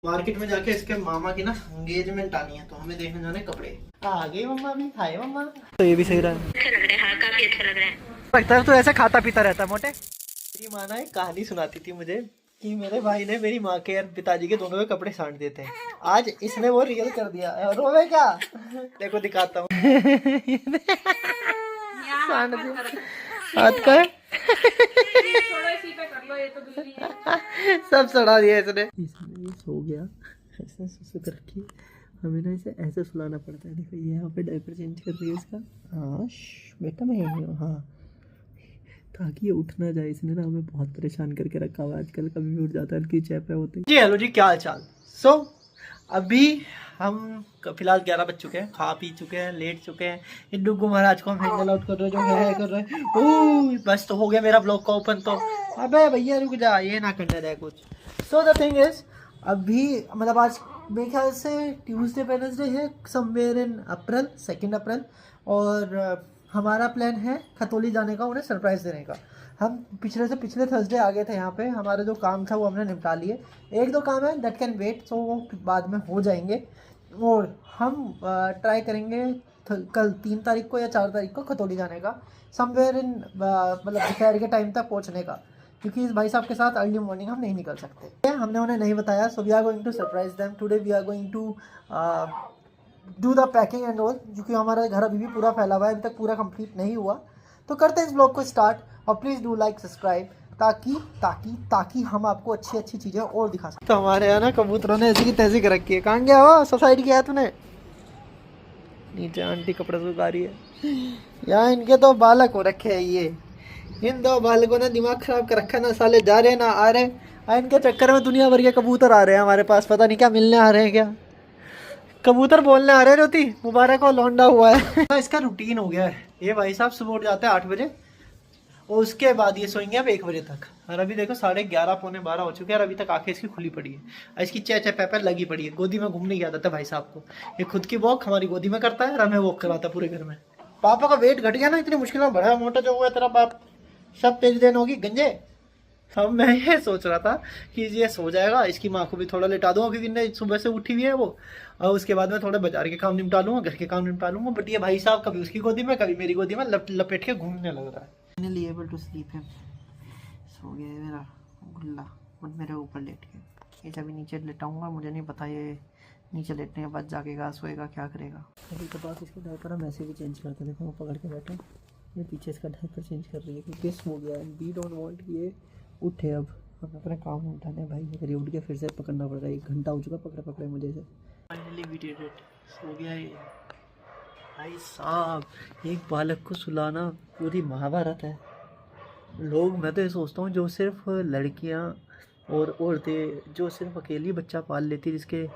Market में जाके इसके मामा की ना एंगेजमेंट आनी है, तो हमें देखने जाने कपड़े। आ गई मम्मा भी, हाय मम्मा। तो ये भी सही रहा है, अच्छे लग रहे हैं। हाँ काफी अच्छे लग रहे हैं। लगता है तो ऐसे खाता पीता रहता है मोटे। मेरी माँ ना एक कहानी सुनाती थी मुझे कि मेरे भाई ने मेरी माँ के और पिताजी के दोनों के कपड़े साट देते हैं। आज इसने वो रियल कर दिया। रोवे क्या? देखो दिखाता हूँ। साट दिया हाथ का सब सड़ा दिया इसने। ये सो गया, ऐसे सुसु कर रखी। हमें ना इसे ऐसे सुलाना पड़ता है। देखो ये यहाँ पे डायपर चेंज कर रही है इसका। हाँ बेटा मैं यही हूँ, हाँ, ताकि ये उठ ना जाए। इसने ना हमें बहुत परेशान करके रखा हुआ आजकल। कभी भी उठ जाता है हल्की चैपे होते जी। हेलो जी, क्या हाल चाल। सो अभी हम फिलहाल 11 बज चुके हैं, खा पी चुके हैं, लेट चुके हैं। इन डुग्गू महाराज को हम हैंडल आउट कर रहे हैं, जो है कर रहे हैं। ओह बस तो हो गया मेरा ब्लॉग का ओपन। तो अबे भैया रुक जा, ये ना करने दे कुछ। सो द थिंग इज, अभी मतलब आज मेरे ख्याल से ट्यूसडे वेडनेसडे है, समवेयर इन अप्रैल, 2 अप्रैल। और हमारा प्लान है खतौली जाने का, उन्हें सरप्राइज़ देने का। हम पिछले थर्सडे आ गए थे यहाँ पे। हमारा जो काम था वो हमने निपटा लिए। एक दो काम है दैट कैन वेट, सो वो बाद में हो जाएंगे। और हम ट्राई करेंगे कल 3 तारीख को या 4 तारीख को खतौली जाने का, समवेयर इन मतलब दोपहर के टाइम तक पहुँचने का, क्योंकि इस भाई साहब के साथ अर्ली मॉर्निंग हम नहीं निकल सकते। हमने उन्हें नहीं बताया। So we are going to surprise them today. We are going to do the packing and all, क्योंकि हमारा घर अभी भी पूरा फैला हुआ है, अभी तक पूरा कंप्लीट नहीं हुआ। तो करते हैं इस ब्लॉग को स्टार्ट। और प्लीज़ डू लाइक सब्सक्राइब, ताकि ताकि ताकि हम आपको अच्छी अच्छी चीज़ें और दिखा सकें। तो हमारे यहाँ ना कबूतरों ने ऐसी की तैसी कर रखी है। कहाँ गया हो? सोसाइटी किया है तूने? नीचे आंटी कपड़े सुखा रही है। यहाँ इनके तो बालक हो रखे हैं। ये इन 2 बालकों ने दिमाग खराब कर रखा है ना, साले जा रहे ना आ रहे। इनके चक्कर में दुनिया भर के कबूतर आ रहे हैं हमारे पास, पता नहीं क्या मिलने आ रहे हैं। क्या कबूतर बोलने आ रहे हैं? ज्योति मुबारक हो, लौंडा हुआ है। इसका रूटीन हो गया है। ये भाई साहब सुबह उठ जाते हैं 8 बजे, और उसके बाद ये सोएंगे अब 1 बजे तक। और अभी देखो 11:30 पौने 12 हो चुके हैं, और अभी तक आंखें इसकी खुली पड़ी है। इसकी चे पैपर लगी पड़ी है। गोदी में घूमने की आदत है भाई साहब को। ये खुद की वॉक हमारी गोदी में करता है और हमें वॉक कराता है पूरे घर में। पापा का वेट घट गया ना, इतनी मुश्किल में बढ़ा मोटा जो हुआ है तेरा बाप। सब तेरी देन होगी गंजे। अब मैं ये सोच रहा था कि ये सो जाएगा, इसकी माँ को भी थोड़ा लेटा दूंगा, क्योंकि सुबह से उठी हुई है वो। और उसके बाद में थोड़े बाजार के काम निपटा लूंगा, घर के काम निपटा लूंगा। बट ये भाई साहब कभी उसकी गोदी में कभी मेरी गोदी में लपेट के घूमने लग रहा है। फाइनली एबल टू स्लीप है। सो गया है मेरा गुल्ला, बट मेरे ऊपर लेट के। ये जब नीचे लेटाऊंगा, मुझे नहीं पता ये नीचे लेटने के बाद जागेगा, सोएगा, क्या करेगा। अभी के पास इसके डायपर हम ऐसे भी चेंज करते। देखो वो पकड़ के बैठे, ये पीछे इसका डायपर चेंज कर रही है, क्योंकि सो गया है। वी डोंट वांट ये उठे। अब हम अपना काम उठाने भाई, अगर ये उठ के फिर से पकड़ना पड़ रहा है। 1 घंटा हो चुका पकड़े मुझे से। फाइनली वी डिड इट, सो गया ये भाई साहब। एक बालक को सुलाना पूरी महाभारत है। लोग, मैं तो ये सोचता हूँ जो सिर्फ लड़कियाँ और औरतें जो सिर्फ अकेली बच्चा पाल लेती, जिसके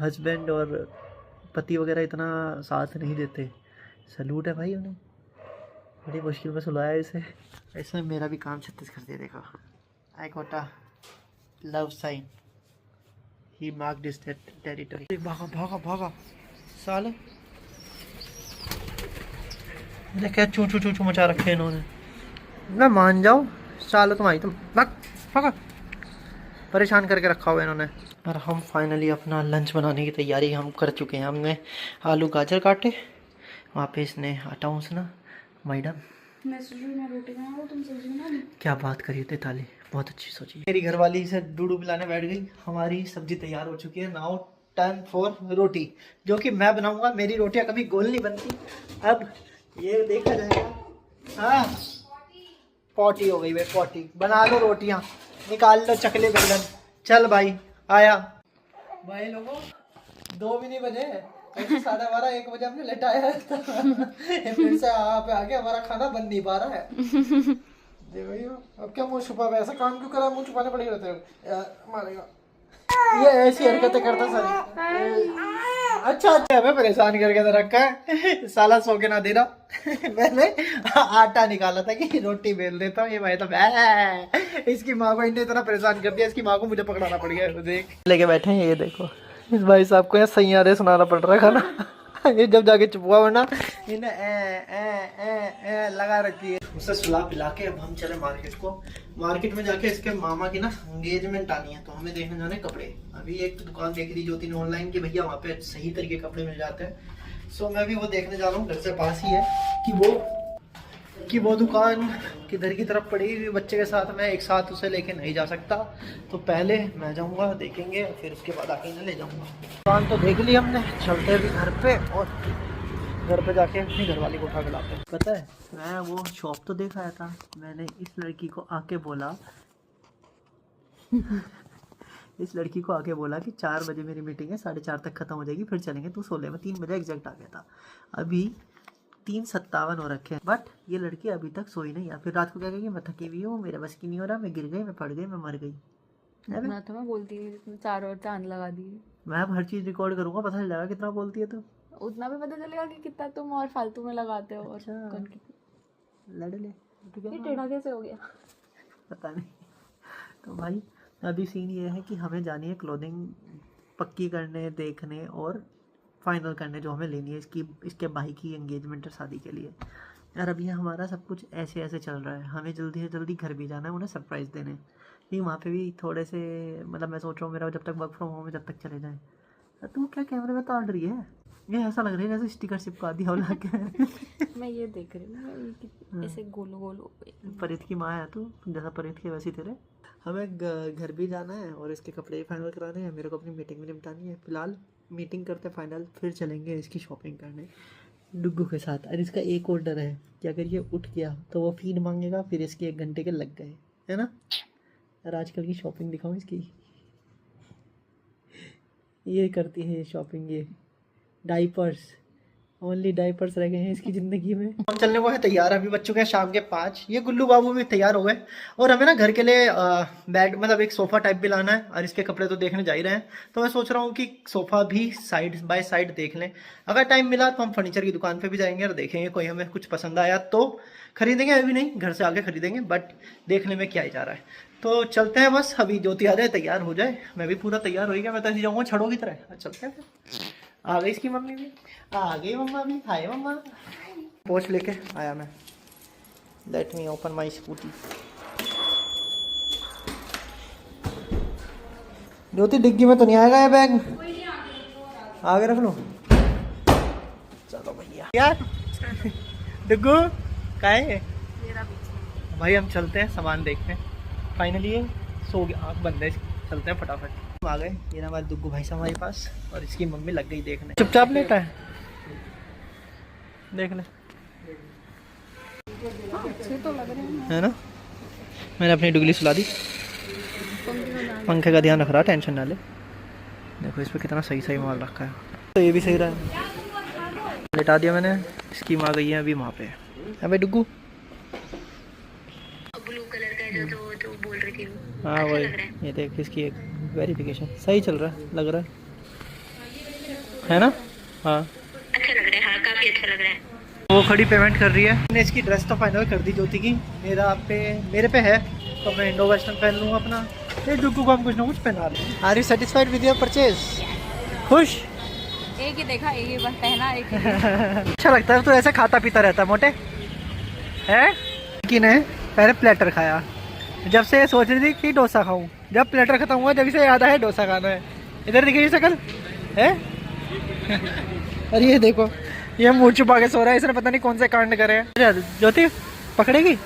हस्बैंड और पति वगैरह इतना साथ नहीं देते, सैल्यूट है भाई उन्हें। बड़ी मुश्किल में सुलाया इसे। ऐसे मेरा भी काम 36 कर दिया। देखा, I got a love sign, he marked this territory. भागा भागा भागा साले, देखा चू चू चू चू मचा रखे इन्होंने। मैं मान जाओ साले, तुम आई तुम भाग भागा, परेशान करके रखा हुआ इन्होंने। और हम फाइनली अपना लंच बनाने की तैयारी हम कर चुके हैं। हमने आलू गाजर काटे, वहाँ पे इसने आटा उसना। मैडम मैं रोटी बना रहा हूँ, तुम सब्जी बना लो। क्या बात करी थी ताली, बहुत अच्छी सोची। मेरी घरवाली से डूडू पिलाने बैठ गई। हमारी सब्जी तैयार हो चुकी है। नाउ टाइम फॉर रोटी, जो कि मैं बनाऊंगा। मेरी रोटियां कभी गोल नहीं बनती, अब ये देखा जाएगा। हाँ पॉटी हो गई भाई, पॉटी। बना लो रोटियां, निकाल लो चकले बैगन। चल भाई आया। भाई लोगों 2 भी नहीं बजे, 12:30 1 बजे हमने लेटाया था। फिर से आप आगे, हमारा खाना बन नहीं पा रहा है। देखो अब क्या मुंह छुपा हुआ है? ऐसा काम क्यों करा? मुंह छुपाने पड़ेगा मारेगा। ये ऐसी हरकतें करता सारी। अच्छा हमें परेशान करके तो रखा है साला, सो के ना दे रहा। मैंने आटा निकाला था कि रोटी बेल देता हूँ। ये भाई तो इसकी माँ को इन्हें इतना परेशान कर दिया, इसकी माँ को मुझे पकड़ाना पड़ गया। देख लेके बैठे हैं, ये देखो इस भाई साहब को यहाँ सैयादे सुनाना पड़ रहा है खाना। ये जब जाके चुप हुआ वरना इन्हें ए लगा रखी है। उसे सुला पिला के अब हम चले मार्केट को। मार्केट में जाके इसके मामा की ना एंगेजमेंट आनी है, तो हमें देखने जाने कपड़े। अभी एक दुकान देख रही ज्योति ने ऑनलाइन की, भैया वहाँ पे सही तरीके कपड़े मिल जाते हैं। सो मैं भी वो देखने जा रहा हूँ, घर से पास ही है कि वो दुकान किधर की तरफ पड़ी हुई। बच्चे के साथ मैं एक साथ उसे लेके नहीं जा सकता, तो पहले मैं जाऊंगा, देखेंगे, फिर उसके बाद आके इन्हें ले जाऊंगा। दुकान तो देख ली हमने, चलते भी घर पे और घर पे जाके अपनी घरवाली को उठा के लाते हैं। पता है मैं वो शॉप तो देख आया था, मैंने इस लड़की को आके बोला इस लड़की को आके बोला कि 4 बजे मेरी मीटिंग है, 4:30 तक खत्म हो जाएगी, फिर चलेंगे। तू 16 में 3 बजे एग्जैक्ट आ गया था। अभी 3:57 हो रखे हैं, बट ये लड़की अभी तक सोई नहीं। या फिर रात को क्या कहेगी, मैं थकी हुई हूँ, मेरे बस की नहीं हो रहा, मैं गिर गई, मैं पड़ गई, मैं मर गई। मैं तो मैं बोलती हूँ 4 और चांद लगा दिए। मैं अब हर चीज़ रिकॉर्ड करूँगा, पता चल जाएगा कितना बोलती है। तो उतना भी पता चलेगा कि कितना तुम और फालतू में लगाते हो। और अच्छा। कौन कितना लड़ ले ये टेढ़ा कैसे हो गया? पता नहीं। तो भाई अभी सीन ये है कि हमें जानी है क्लोथिंग पक्की करने, देखने और फाइनल करने जो हमें लेनी है इसके भाई की एंगेजमेंट है, शादी के लिए। यार अभी हमारा सब कुछ ऐसे ऐसे चल रहा है, हमें जल्दी से जल्दी घर भी जाना है, उन्हें सरप्राइज़ देने। कि वहाँ पे भी थोड़े से मतलब मैं सोच रहा हूँ मेरा जब तक वर्क फ्रॉम होम है जब तक चले जाए। तू क्या कैमरे में ताड़ रही है? ये ऐसा लग रहा है जैसे स्टिकर चिपका दिया होला के। मैं ये देख रही हूँ ऐसे गोल गोल हो गए। परीत की माँ है तू, जैसा परीत की वैसी तेरे। हमें घर भी जाना है और इसके कपड़े भी फाइनल कराने हैं, मेरे को अपनी मीटिंग भी निपटानी है। फिलहाल मीटिंग करते फाइनल, फिर चलेंगे इसकी शॉपिंग करने डुग्गू के साथ। और इसका एक और डर है कि अगर ये उठ गया तो वो फीड मांगेगा, फिर इसके 1 घंटे के लग गए, है ना। यार आजकल की शॉपिंग दिखाऊँ इसकी, ये करती है शॉपिंग, ये डाइपर्स, ओनली डाइपर्स रह गए हैं इसकी ज़िंदगी में। हम चलने को है तैयार, अभी बज चुके हैं शाम के 5। ये गुल्लू बाबू भी तैयार हो गए और हमें ना घर के लिए बेड मतलब एक सोफ़ा टाइप भी लाना है। और इसके कपड़े तो देखने जा ही रहे हैं, तो मैं सोच रहा हूँ कि सोफ़ा भी साइड बाय साइड देख लें। अगर टाइम मिला तो हम फर्नीचर की दुकान पे भी जाएंगे और देखेंगे, कोई हमें कुछ पसंद आया तो खरीदेंगे, अभी नहीं घर से आके खरीदेंगे, बट देखने में क्या ही जा रहा है। तो चलते हैं बस, अभी ज्योति आ जाए, तैयार हो जाए, मैं भी पूरा तैयार हो गया। मैं तो ऐसे जाऊँगा छड़ों की तरह। चलते हैं फिर। आ गई इसकी मम्मी भी, आ गई मम्मा भी। हाय मम्मा। पोछ लेके आया मैं। Let me open my scooty. Jyoti डिग्गी में तो नहीं आएगा ये बैग, आगे रख लो। चलो भैया यार डिग्गू कहाँ है भाई? हम चलते हैं सामान देखते हैं। फाइनली ये सो गया, आँख बंद है इसकी। चलते हैं फटाफट। हम आ गए, ये ना हमारे दुग्गू भाई साहब हमारे पास, और इसकी मम्मी लग गई देखने। चुपचाप लेटा है, देख ले। अच्छे तो लग रहे हैं, है ना। मैंने अपनी डुगली सुला दी, पंखे का ध्यान रख रहा, टेंशन ना ले। देखो इस पर कितना सही सही माल रखा है, तो ये भी सही रहा है। लेटा दिया मैंने, इसकी माँ गई है अभी वहाँ पे। अबे डुग्गू, ब्लू कलर का जो बोल रही थी। हाँ वही, ये देख इसकी एक वेरिफिकेशन सही चल रहा है, लग रहा है ना। हाँ अच्छा लग रहा है, हाँ काफी अच्छा लग रहा है। वो खड़ी पेमेंट कर रही है। मैंने इसकी ड्रेस तो फाइनल कर दी ज्योति की, मेरे पे है, तो मैं इंडो वेस्टर्न पहन लूँगा अपना। ये डुग्गू को हम कुछ ना कुछ पहना रहे। Are you satisfied with your purchase? खुश? एक ही देखा, एक ही बस पहना, एक अच्छा लगता है, तो ऐसे खाता पीता रहता है मोटे है। कि ने पहले प्लेटर खाया, जब से सोच रही थी कि डोसा खाऊं, जब प्लेटर खत्म हुआ जब से याद आया डोसा खाना है। इधर दिखी शक्ल है। अरे ये देखो, ये मुंह छुपा के सो रहा है, इसने पता नहीं कौन से कांड करे हैं। ज्योति पकड़ेगी?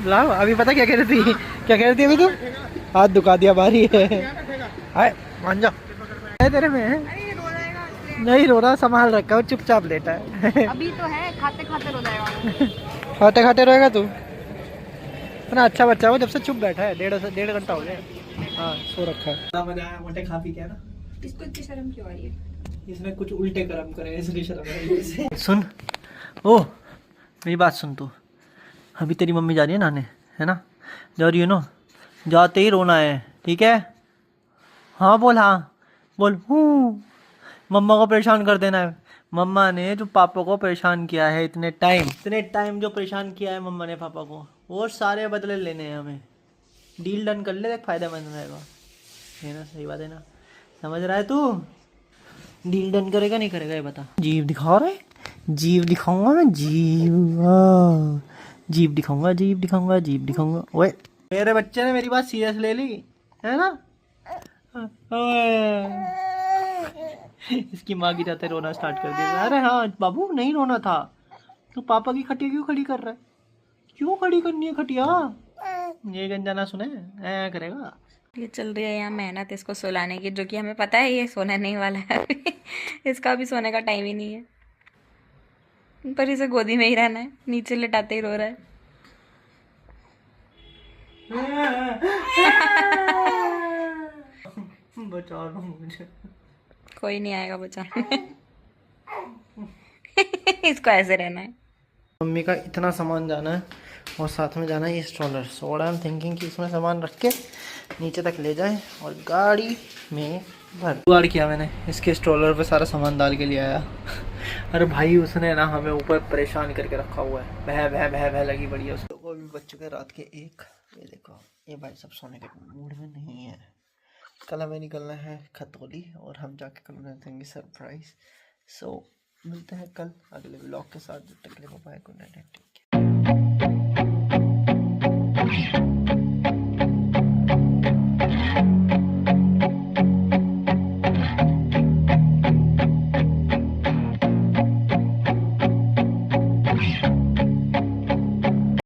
लाओ। अभी पता क्या कह रही थी, क्या कह रही थी अभी? तो हाथ दुखा दिया, भारी है। हाय मान जा तेरे में। नहीं रो रहा, संभाल रखा है, चुपचाप लेटा है। अभी तो है, खाते खाते रो जाएगा। खाते खाते रहेगा तू। इतना अच्छा बच्चा हो, जब से चुप बैठा है, 1.5 घंटा हो गया। हाँ सो रखा है। मैंने आया मोटे खा पी के ना। इसको इतनी शर्म क्यों आ रही है? इसने कुछ उल्टे कर्म करे इसलिए शर्म आ रही है। सुन, ओ मेरी बात सुन तू। अभी तेरी मम्मी जा रही है नहाने, है ना। जा रही है ना, जाते ही रोना है, ठीक है। हाँ बोल, हाँ बोल। मम्मा को परेशान कर देना है। मम्मा ने जो पापा को परेशान किया है इतने टाइम जो परेशान किया है मम्मा ने पापा को, वो सारे बदले लेने हैं हमें। डील डन कर ले, फायदेमंद रहेगा, है ना। सही बात है ना, समझ रहा है तू? डील डन करेगा नहीं करेगा ये बता। जीव दिखा रहे, जीव दिखाऊंगा मैं, जीव। हाँ, जीव दिखाऊंगा, जीव दिखाऊंगा, जीव दिखाऊंगा। ओए मेरे बच्चे ने मेरी बात सीरियस ले ली है ना। ओए, इसकी माँ की जाते रोना स्टार्ट कर दिया। अरे हाँ बाबू, नहीं रोना था। तू पापा की खटिया क्यों खड़ी कर रहा है? क्यों खड़ी करनी है खटिया? ये गंजा ना सुने ऐ करेगा। ये चल रही है यहाँ मेहनत इसको सुलाने की, जो कि हमें पता है ये सोने नहीं वाला है अभी। इसका अभी सोने का टाइम ही नहीं है, पर इसे गोदी में ही रहना है, नीचे लिटाते ही रो रहा है। बचा लो मुझे। कोई नहीं आएगा बचाने। इसको ऐसे रहना है। मम्मी का इतना सामान जाना है और साथ में जाना है ये stroller. So what I am thinking कि इसमें सामान रख के नीचे तक ले जाएं और गाड़ी में भर। जुगाड़ किया मैंने, इसके स्ट्रॉलर पे सारा सामान डाल के ले आया। अरे भाई उसने ना हमें ऊपर परेशान करके रखा हुआ है, बह बह बह बह लगी पड़ी है उसको। वो भी बच चुके रात के 1। ये देखो, ये भाई सब सोने के मूड में नहीं है। कल हमें निकलना है खतौली और हम जाके कल उन्हें देंगे सरप्राइज। सो मिलते हैं कल अगले ब्लॉग के साथ। जब तक के लिए बाय, गुड नाइट।